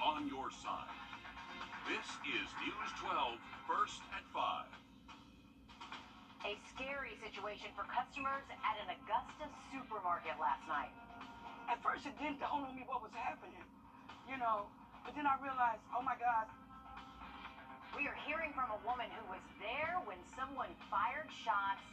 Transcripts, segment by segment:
on your side. This is News 12, first at 5. A scary situation for customers at an Augusta supermarket last night. At first it didn't dawn on me what was happening, but then I realized, oh my God. We are hearing from a woman who was there when someone fired shots,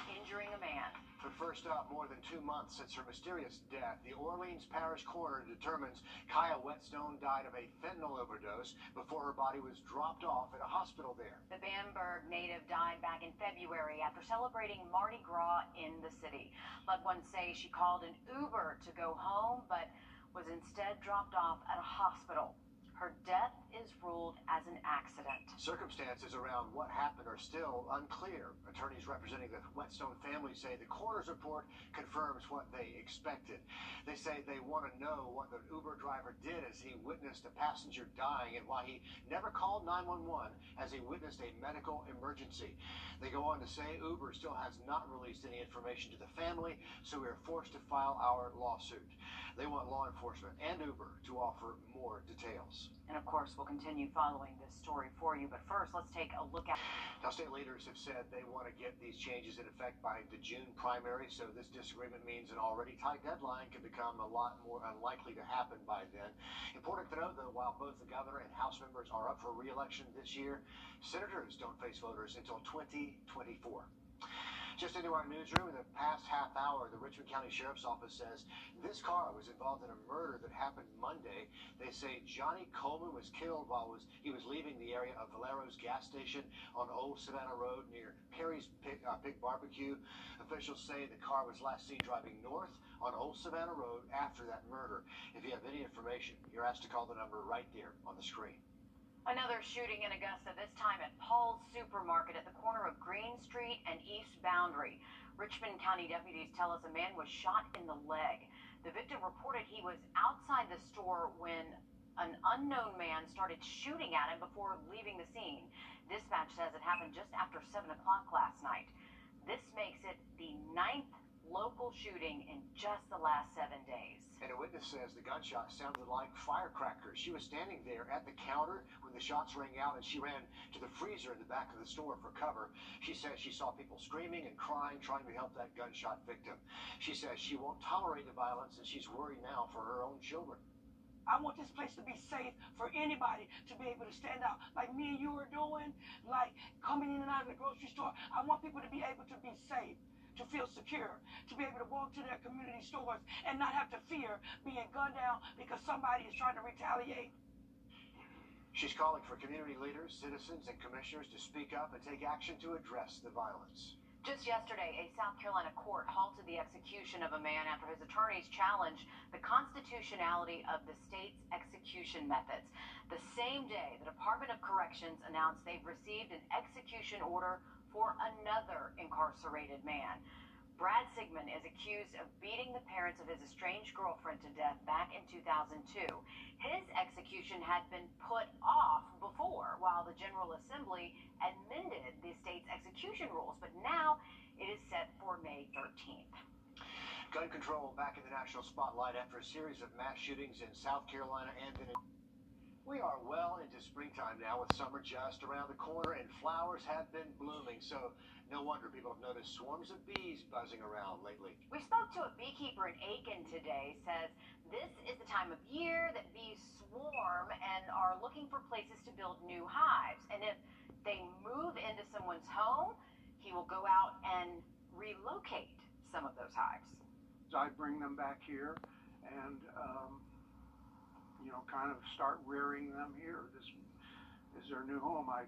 injuring a man. But first up, more than 2 months since her mysterious death, the Orleans Parish Coroner determines Kaya Whetstone died of a fentanyl overdose before her body was dropped off at a hospital there. The Bamberg native died back in February after celebrating Mardi Gras in the city. Loved ones say she called an Uber to go home, but was instead dropped off at a hospital. Her death is ruled as an accident. Circumstances around what happened are still unclear. Attorneys representing the Whetstone family say the coroner's report confirms what they expected. They say they want to know what the Uber driver did as he witnessed a passenger dying and why he never called 911 as he witnessed a medical emergency. They go on to say Uber still has not released any information to the family, so we are forced to file our lawsuit. They want law enforcement and Uber to offer more details. And of course, we'll continue following this story for you. But first, let's take a look at... Now, state leaders have said they want to get these changes in effect by the June primary, so this disagreement means an already tight deadline can become a lot more unlikely to happen by then. Important to note, though, while both the governor and House members are up for re-election this year, senators don't face voters until 2024. Just into our newsroom, in the past half hour, the Richmond County Sheriff's Office says this car was involved in a murder that happened Monday. They say Johnny Coleman was killed while he was leaving the area of Valero's gas station on Old Savannah Road near Perry's Pig Barbecue. Officials say the car was last seen driving north on Old Savannah Road after that murder. If you have any information, you're asked to call the number right there on the screen. Another shooting in Augusta, this time at Paul's Supermarket at the corner of Green Street and East Boundary. Richmond County deputies tell us a man was shot in the leg. The victim reported he was outside the store when an unknown man started shooting at him before leaving the scene. Dispatch says it happened just after 7 o'clock last night. This makes it the 9th local shooting in just the last 7 days. And a witness says the gunshot sounded like firecrackers. She was standing there at the counter when the shots rang out, and she ran to the freezer in the back of the store for cover. She says she saw people screaming and crying, trying to help that gunshot victim. She says she won't tolerate the violence, and she's worried now for her own children. I want this place to be safe for anybody to be able to stand out like me and you are doing, like coming in and out of the grocery store. I want people to be able to be safe, to feel secure, to be able to walk to their community stores and not have to fear being gunned down because somebody is trying to retaliate. She's calling for community leaders, citizens, and commissioners to speak up and take action to address the violence. Just yesterday, a South Carolina court halted the execution of a man after his attorneys challenged the constitutionality of the state's execution methods. The same day, the Department of Corrections announced they've received an execution order for another incarcerated man. Brad Sigman is accused of beating the parents of his estranged girlfriend to death back in 2002. His execution had been put off before while the General Assembly amended the state's execution rules, but now it is set for May 13th. Gun control back in the national spotlight after a series of mass shootings in South Carolina and in... We are well into springtime now, with summer just around the corner, and flowers have been blooming, so no wonder people have noticed swarms of bees buzzing around lately. We spoke to a beekeeper in Aiken today, says this is the time of year that bees swarm and are looking for places to build new hives. And if they move into someone's home, he will go out and relocate some of those hives. I bring them back here and kind of start rearing them here. This is their new home. I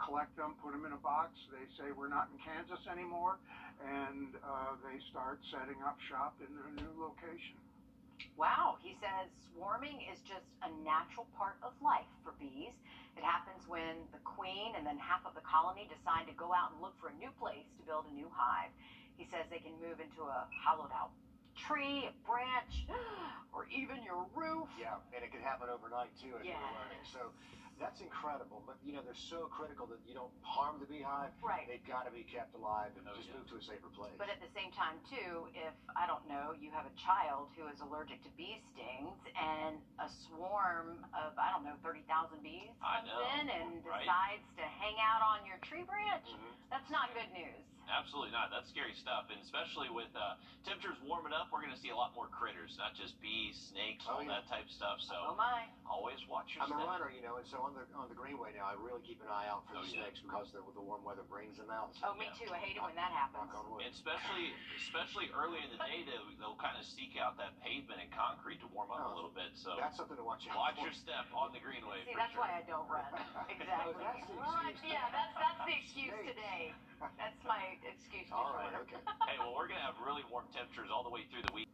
collect them, put them in a box. They say we're not in Kansas anymore, and they start setting up shop in their new location. Wow, he says swarming is just a natural part of life for bees. It happens when the queen and then half of the colony decide to go out and look for a new place to build a new hive. He says they can move into a hollowed out tree, a branch, or even your roof. Yeah, and it can happen overnight too, as Yes. we're learning. So that's incredible. But they're so critical that you don't harm the beehive. Right. They've got to be kept alive and just move to a safer place. But at the same time too, if, I don't know, you have a child who is allergic to bee stings and a a swarm of, I don't know, 30,000 bees comes in and right? decides to hang out on your tree branch, that's not good news. Absolutely not. That's scary stuff. And especially with temperatures warming up, we're going to see a lot more critters, not just bees, snakes, all that type of stuff. So always watch your I'm step. a runner, you know, and so on the Greenway now, I really keep an eye out for the snakes because the warm weather brings them out. So, me too. I hate it when that happens. And especially early in the day, they'll kind of seek out that pavement and concrete to warm up a little bit. So that's something to watch out Watch for. your step on the Greenway. See, that's why I don't run. Exactly. That's the excuse today. That's my excuse. All right, okay. Hey, well, we're going to have really warm temperatures all the way through the week.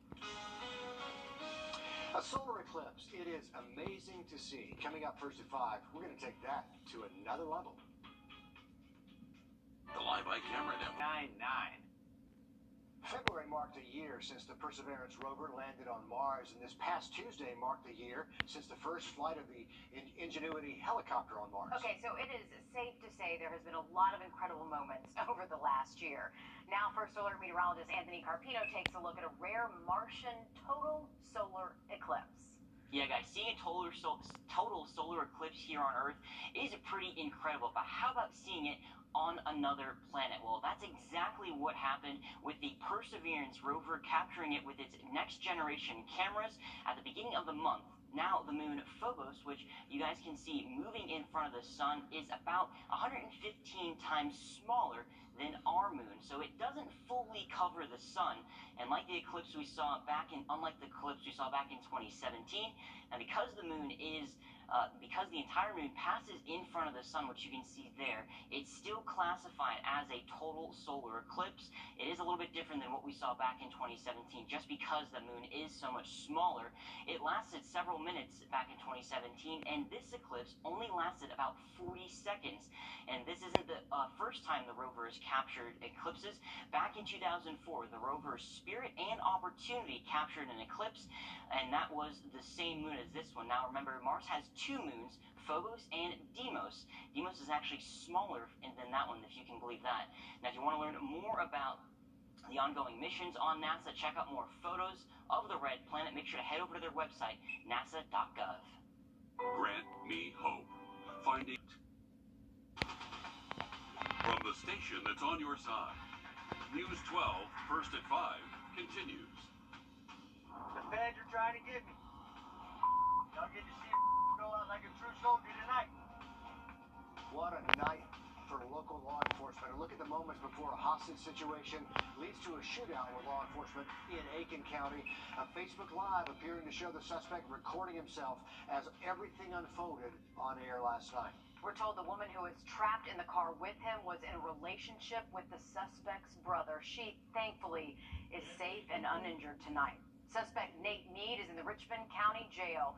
A solar eclipse. It is amazing to see. Coming up first at 5, we're going to take that to another level. The Live by Camera Network. 9-9. February marked a year since the Perseverance rover landed on Mars, and this past Tuesday marked the year since the first flight of the Ingenuity helicopter on Mars. Okay, so it is safe to say there has been a lot of incredible moments over the last year. Now, First Alert meteorologist Anthony Carpino takes a look at a rare Martian total solar eclipse. Yeah, guys, seeing a total solar eclipse here on Earth is pretty incredible, but how about seeing it on another planet? Well, that's exactly what happened with the Perseverance rover, capturing it with its next generation cameras at the beginning of the month. Now, the moon Phobos, which you guys can see moving in front of the sun, is about 115 times smaller than our moon, so it doesn't fully cover the sun. And like the eclipse we saw unlike the eclipse we saw back in 2017, and because the entire moon passes in front of the sun, which you can see there, it's still classified as a total solar eclipse. It is a little bit different than what we saw back in 2017, just because the moon is so much smaller. It lasted several minutes back in 2017, and this eclipse only lasted about 40 seconds. And this isn't the first time the rover has captured eclipses. Back in 2004, the rovers Spirit and Opportunity captured an eclipse, and that was the same moon as this one. Now remember, Mars has two moons, Phobos and Deimos. Deimos is actually smaller than that one, if you can believe that. Now, if you want to learn more about the ongoing missions on NASA, check out more photos of the red planet, make sure to head over to their website, nasa.gov. Grant me hope. Finding from the station that's on your side. News 12, first at 5, continues. The feds are trying to get me. Y'all get to see go out like a true soldier tonight. What a night for local law enforcement. And look at the moments before a hostage situation leads to a shootout with law enforcement in Aiken County. A Facebook Live appearing to show the suspect recording himself as everything unfolded on air last night. We're told the woman who was trapped in the car with him was in a relationship with the suspect's brother. She, thankfully, is safe and uninjured tonight. Suspect Nate Mead is in the Richmond County Jail.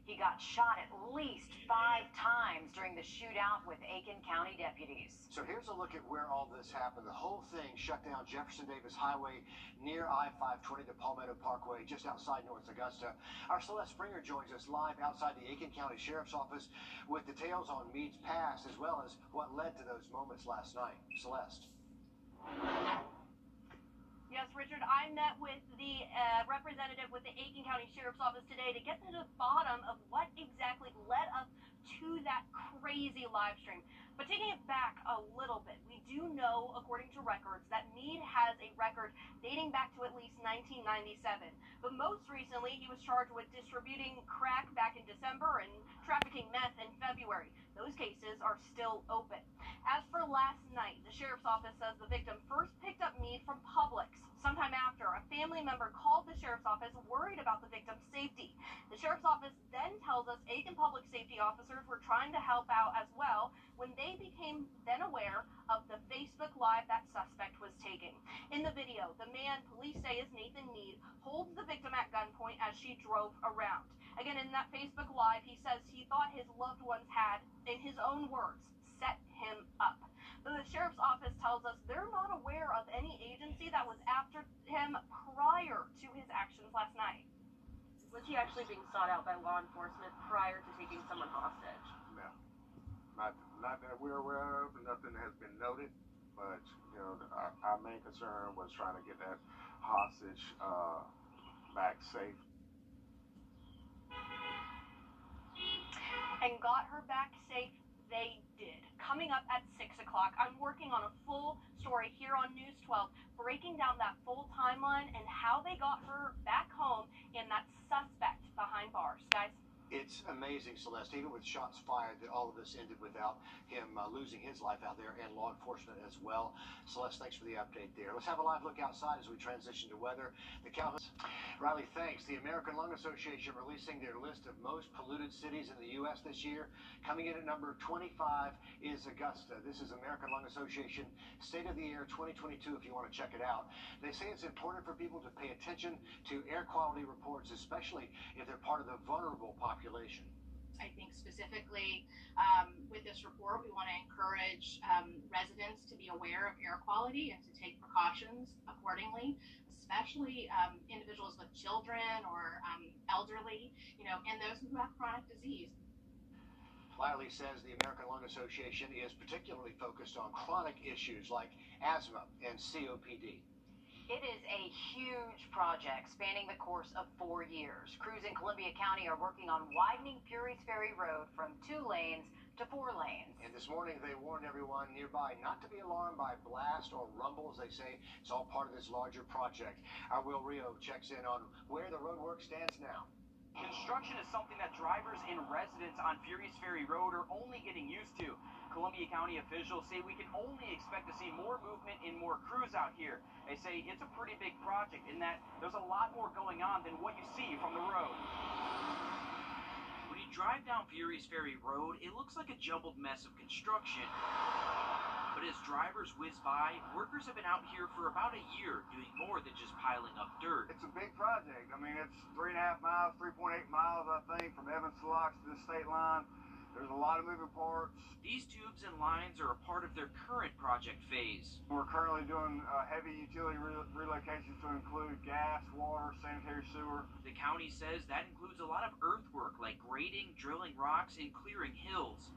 He got shot at least 5 times during the shootout with Aiken County deputies. So here's a look at where all this happened. The whole thing shut down Jefferson Davis Highway near I-520 to Palmetto Parkway, just outside North Augusta. Our Celeste Springer joins us live outside the Aiken County Sheriff's Office with details on Mead's past, as well as what led to those moments last night. Celeste. Yes, Richard, I met with the representative with the Aiken County Sheriff's Office today to get to the bottom of what exactly led up to that crazy live stream. But taking it back a little bit, we do know, according to records, that Mead has a record dating back to at least 1997. But most recently, he was charged with distributing crack back in December and trafficking meth in February. Those cases are still open. As for last night, the Sheriff's Office says the victim first picked up Mead from Publix. Sometime after, a family member called the Sheriff's Office worried about the victim's safety. The Sheriff's Office then tells us Aiken public safety officers were trying to help out as well when they became then aware of the Facebook Live that suspect was taking. In the video, the man police say is Nathan Mead holds the victim at gunpoint as she drove around. Again, in that Facebook Live, he says he thought his loved ones had, in his own words, set him up. The Sheriff's Office tells us they're not aware of any agency that was after him prior to his actions last night. Was he actually being sought out by law enforcement prior to taking someone hostage? No. Not that we're aware of. Nothing has been noted. But, you know, our main concern was trying to get that hostage back safe. and got her back safe. They did. Coming up at 6 o'clock, I'm working on a full story here on News 12, breaking down that full timeline and how they got her back home and that suspect behind bars. Guys? It's amazing, Celeste, even with shots fired, that all of this ended without him losing his life out there, and law enforcement as well. Celeste, thanks for the update there. Let's have a live look outside as we transition to weather. The Calhoun. Riley, thanks. The American Lung Association releasing their list of most polluted cities in the U.S. this year. Coming in at number 25 is Augusta. This is American Lung Association State of the Air 2022, if you want to check it out. They say it's important for people to pay attention to air quality reports, especially if they're part of the vulnerable population. I think specifically with this report, we want to encourage residents to be aware of air quality and to take precautions accordingly, especially individuals with children or elderly, and those who have chronic disease. Wiley says the American Lung Association is particularly focused on chronic issues like asthma and COPD. It is a huge project spanning the course of 4 years. Crews in Columbia County are working on widening Ferry Road from 2 lanes to 4 lanes. And this morning they warned everyone nearby not to be alarmed by blast or rumbles. They say it's all part of this larger project. Our Wrdw checks in on where the road work stands now. Construction is something that drivers and residents on Ferry Road are only getting used to. Columbia County officials say we can only expect to see more movement and more crews out here. They say it's a pretty big project in that there's a lot more going on than what you see from the road. When you drive down Ferry Road, it looks like a jumbled mess of construction. But as drivers whiz by, workers have been out here for about a year doing more than just piling up dirt. It's a big project. I mean, it's 3.5 miles, 3.8 miles, I think, from Evans to Locks to the state line. There's a lot of moving parts. These tubes and lines are a part of their current project phase. We're currently doing heavy utility relocations to include gas, water, sanitary sewer. The county says that includes a lot of earthwork like grading, drilling rocks, and clearing hills.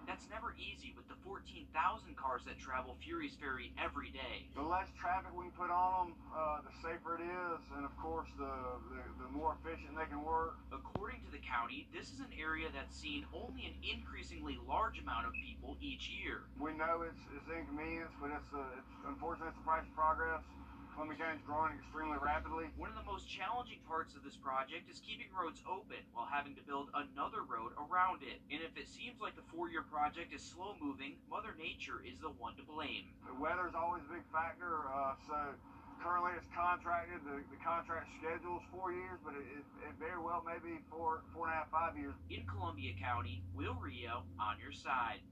That's never easy with the 14,000 cars that travel Ferry every day. The less traffic we can put on them, the safer it is, and of course the more efficient they can work. According to the county, this is an area that's seen only an increasingly large amount of people each year. We know it's inconvenience, but it's unfortunately it's the price of progress. Columbia County is growing extremely rapidly. One of the most challenging parts of this project is keeping roads open while having to build another road around it. And if it seems like the 4-year project is slow moving, Mother Nature is the one to blame. The weather is always a big factor, so currently it's contracted. The contract schedule is 4 years, but it very well may be 4.5, 5 years. In Columbia County, Wrdw on your side.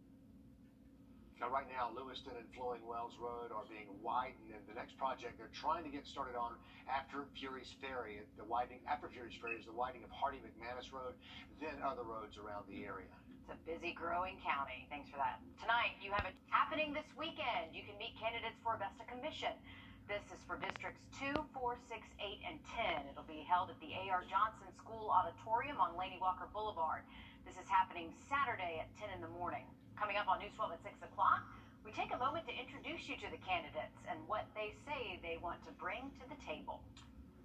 Now, right now, Lewiston and Flowing Wells Road are being widened, and the next project they're trying to get started on after Ferry. The widening after Ferry is the widening of Hardy McManus Road, then other roads around the area. It's a busy, growing county. Thanks for that. Tonight, you have it happening this weekend. You can meet candidates for Augusta Commission. This is for Districts 2, 4, 6, 8, and 10. It'll be held at the A.R. Johnson School Auditorium on Laney Walker Boulevard. This is happening Saturday at 10 in the morning. Coming up on News 12 at 6 o'clock, we take a moment to introduce you to the candidates and what they say they want to bring to the table.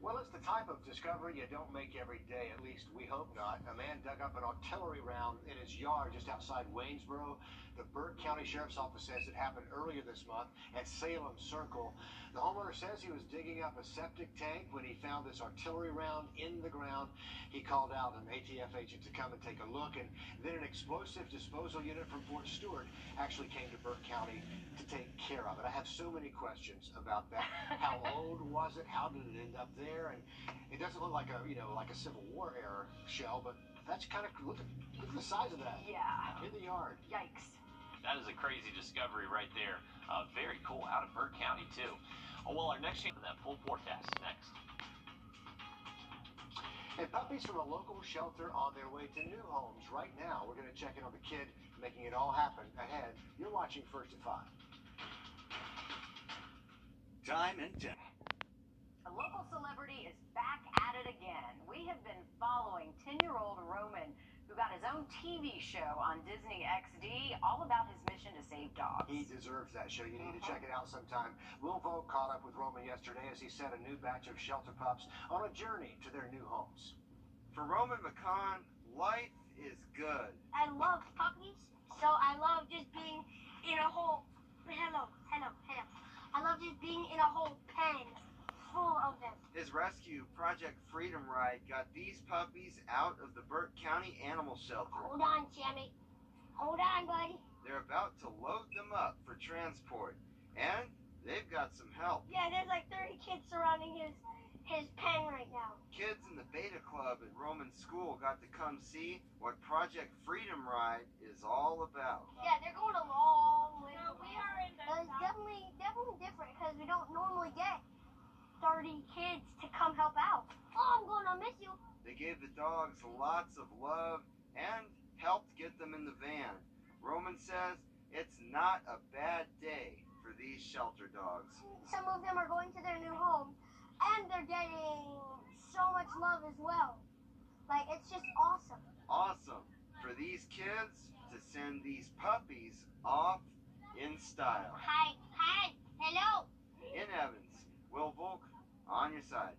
Well, it's the type of discovery you don't make every day, at least we hope not. A man dug up an artillery round in his yard just outside Waynesboro. The Burke County Sheriff's Office says it happened earlier this month at Salem Circle. The homeowner says he was digging up a septic tank when he found this artillery round in the ground. He called out an ATF agent to come and take a look, and then an explosive disposal unit from Fort Stewart actually came to Burke County to take care of it. I have so many questions about that. How old was it? How did it end up there? And it doesn't look like a Civil War era shell, but that's kind of look at the size of that. Yeah. In the yard. Yikes. That is a crazy discovery right there. Very cool, out of Burke County, too. Oh, well, our next that full forecast is next. And puppies from a local shelter on their way to new homes right now. We're going to check in on the kid making it all happen ahead. You're watching First at 5. Time and 10. A local celebrity is back at it again. We have been following 10-year-old Roman, who got his own TV show on Disney XD, all about his mission to save dogs. He deserves that show. You need to check it out sometime. Will Vogt caught up with Roman yesterday as he sent a new batch of shelter pups on a journey to their new homes. For Roman McCann, life is good. I love puppies, so I love just being in a whole... Hello. I love just being in a whole pen full of them. His rescue, Project Freedom Ride, got these puppies out of the Burke County Animal Shelter. Hold on, Sammy. Hold on, buddy. They're about to load them up for transport, and they've got some help. Yeah, there's like 30 kids surrounding his pen right now. Kids in the Beta Club at Roman School got to come see what Project Freedom Ride is all about. Yeah, they're going a long way. No, we are in the... It's definitely different because we don't normally get 30 kids to come help out. Oh, I'm gonna miss you. They gave the dogs lots of love and helped get them in the van. Roman says it's not a bad day for these shelter dogs. Some of them are going to their new home, and they're getting so much love as well. Like, it's just awesome. Awesome for these kids to send these puppies off in style. Hi, hello. In Evans, Will Volk, on your side.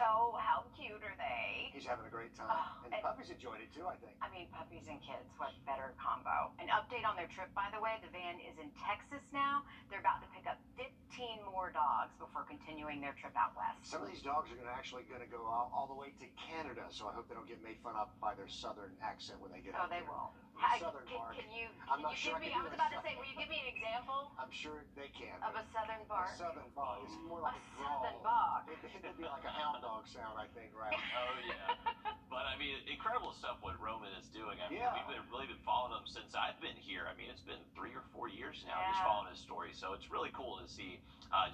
Oh, how cute are they? He's having a great time. Oh, and puppies enjoyed it too, I think. I mean, puppies and kids, what better combo? An update on their trip, by the way. The van is in Texas now. They're about to pick up 15 more dogs before continuing their trip out west. Some of these dogs are actually going to go all the way to Canada, so I hope they don't get made fun of by their southern accent when they get out there. Oh, they won't. Southern bark. Can you I'm not sure give me, I was about to say, will you give me an example? I'm sure they can. Of a southern bark? A southern bark. It's more like a southern drawl. bark. It'd be like a hound dog sound, I think, right? Oh, yeah. But, I mean, incredible stuff what Roman is doing. I mean, Yeah. we've really been following him since I've been here. I mean, it's been 3 or 4 years now just Yeah. following his story. So it's really cool to see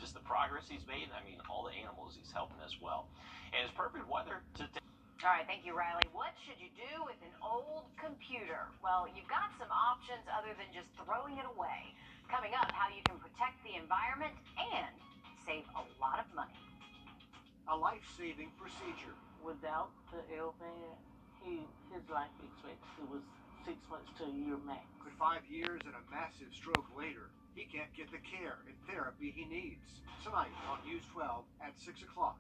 just the progress he's made. I mean, all the animals he's helping as well. And it's perfect weather to take. All right, thank you, Riley. What should you do with an old computer? Well, you've got some options other than just throwing it away. Coming up, how you can protect the environment and save a lot of money. A life-saving procedure. Without the LVAD, his life expectancy was 6 months to a year max. But 5 years and a massive stroke later, he can't get the care and therapy he needs. Tonight on News 12 at 6 o'clock.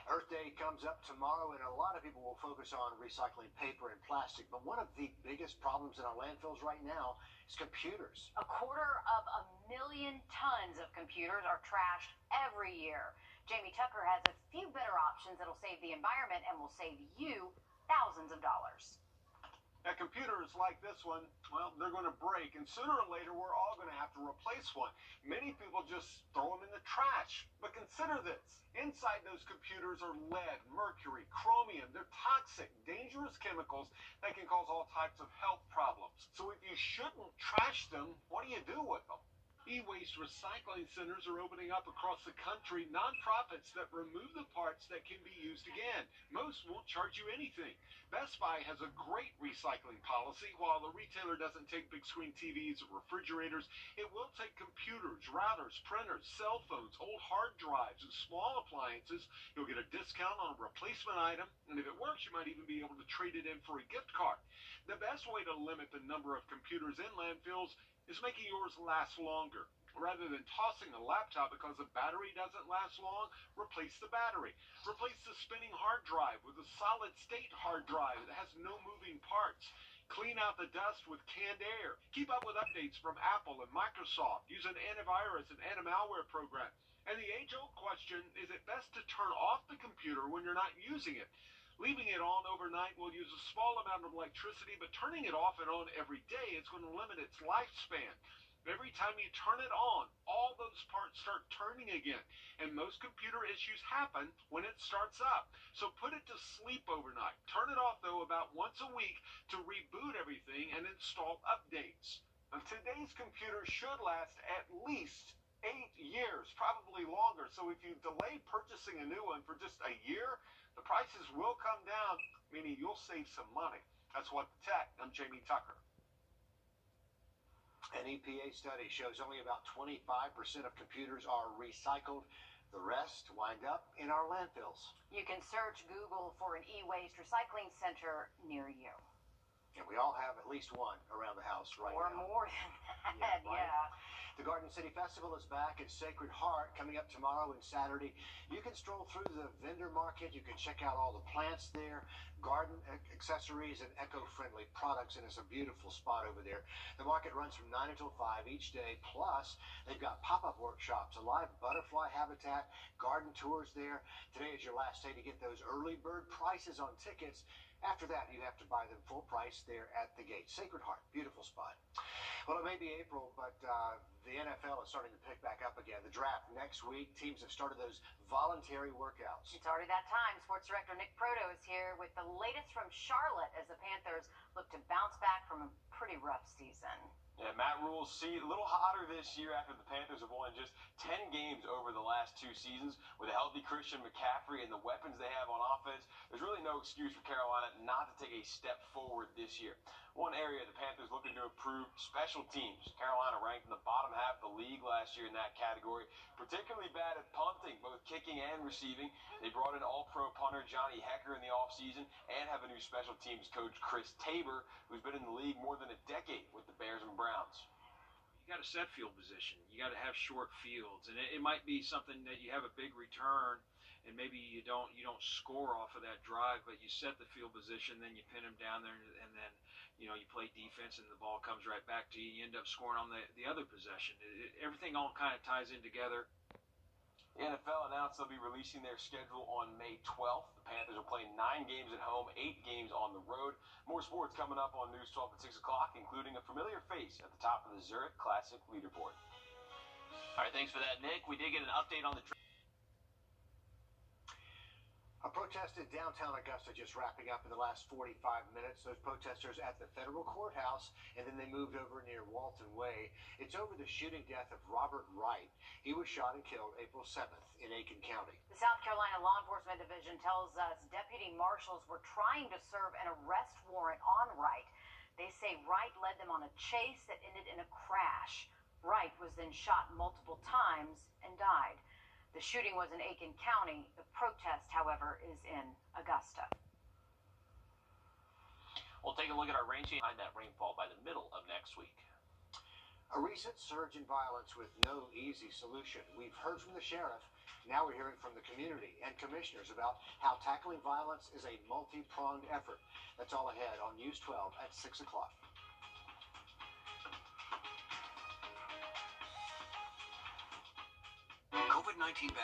Earth Day comes up tomorrow, and a lot of people will focus on recycling paper and plastic. But one of the biggest problems in our landfills right now is computers. 250,000 tons of computers are trashed every year. Jamie Tucker has a few better options that'll save the environment and will save you thousands of dollars. Now, computers like this one, well, they're going to break, and sooner or later, we're all going to have to replace one. Many people just throw them in the trash. But consider this. Inside those computers are lead, mercury, chromium. They're toxic, dangerous chemicals that can cause all types of health problems. So if you shouldn't trash them, what do you do with them? E-waste recycling centers are opening up across the country, nonprofits that remove the parts that can be used again. Most won't charge you anything. Best Buy has a great recycling policy. While the retailer doesn't take big screen TVs or refrigerators, it will take computers, routers, printers, cell phones, old hard drives, and small appliances. You'll get a discount on a replacement item, and if it works, you might even be able to trade it in for a gift card. The best way to limit the number of computers in landfills is making yours last longer. Rather than tossing a laptop because the battery doesn't last long, replace the battery. Replace the spinning hard drive with a solid-state hard drive that has no moving parts. Clean out the dust with canned air. Keep up with updates from Apple and Microsoft. Use an antivirus and anti-malware program. And the age-old question, is it best to turn off the computer when you're not using it? Leaving it on overnight will use a small amount of electricity, but turning it off and on every day is going to limit its lifespan. Every time you turn it on, all those parts start turning again. And most computer issues happen when it starts up. So put it to sleep overnight. Turn it off, though, about once a week to reboot everything and install updates. Now, today's computer should last at least 8 years, probably longer. So if you delay purchasing a new one for just a year, the prices will come down, meaning you'll save some money. That's What the Tech. I'm Jamie Tucker. An EPA study shows only about 25% of computers are recycled. The rest wind up in our landfills. You can search Google for an e-waste recycling center near you. And we all have at least one around the house right or now. Or more than that, yeah. The Garden City Festival is back at Sacred Heart coming up tomorrow and Saturday. You can stroll through the vendor market. You can check out all the plants there, garden accessories and eco-friendly products, and it's a beautiful spot over there. The market runs from 9 until 5 each day. Plus, they've got pop-up workshops, a live butterfly habitat, garden tours there. Today is your last day to get those early bird prices on tickets. After that, you have to buy them full price there at the gate. Sacred Heart, beautiful spot. Well, it may be April, but the NFL is starting to pick back up again. The draft next week. Teams have started those voluntary workouts. It's already that time. Sports director Nick Proto is here with the latest from Charlotte as the Panthers look to bounce back from a pretty rough season. Yeah, Matt Rule's seat a little hotter this year after the Panthers have won just 10 games over the last 2 seasons. With a healthy Christian McCaffrey and the weapons they have on offense, there's really no excuse for Carolina not to take a step forward this year. One area the Panthers looking to improve, special teams. Carolina ranked in the bottom half of the league last year in that category, particularly bad at punting, both kicking and receiving. They brought in all-pro punter Johnny Hecker in the offseason and have a new special teams coach, Chris Tabor, who's been in the league more than a decade with the Bears and Browns. You got to set field position. You got to have short fields, and it might be something that you have a big return, and maybe you don't score off of that drive, but you set the field position, then you pin them down there, and then you play defense, and the ball comes right back to you. You end up scoring on the other possession. Everything all kind of ties in together. The NFL announced they'll be releasing their schedule on May 12th. The Panthers are playing 9 games at home, 8 games on the road. More sports coming up on News 12 at 6 o'clock, including a familiar face at the top of the Zurich Classic leaderboard. All right, thanks for that, Nick. We did get an update on the A protest in downtown Augusta just wrapping up in the last 45 minutes. Those protesters at the federal courthouse, and then they moved over near Walton Way. It's over the shooting death of Robert Wright. He was shot and killed April 7th in Aiken County. The South Carolina Law Enforcement Division tells us deputy marshals were trying to serve an arrest warrant on Wright. They say Wright led them on a chase that ended in a crash. Wright was then shot multiple times and died. The shooting was in Aiken County. The protest, however, is in Augusta. We'll take a look at our rain change behind that rainfall by the middle of next week. A recent surge in violence with no easy solution. We've heard from the sheriff. Now we're hearing from the community and commissioners about how tackling violence is a multi-pronged effort. That's all ahead on News 12 at 6 o'clock. COVID-19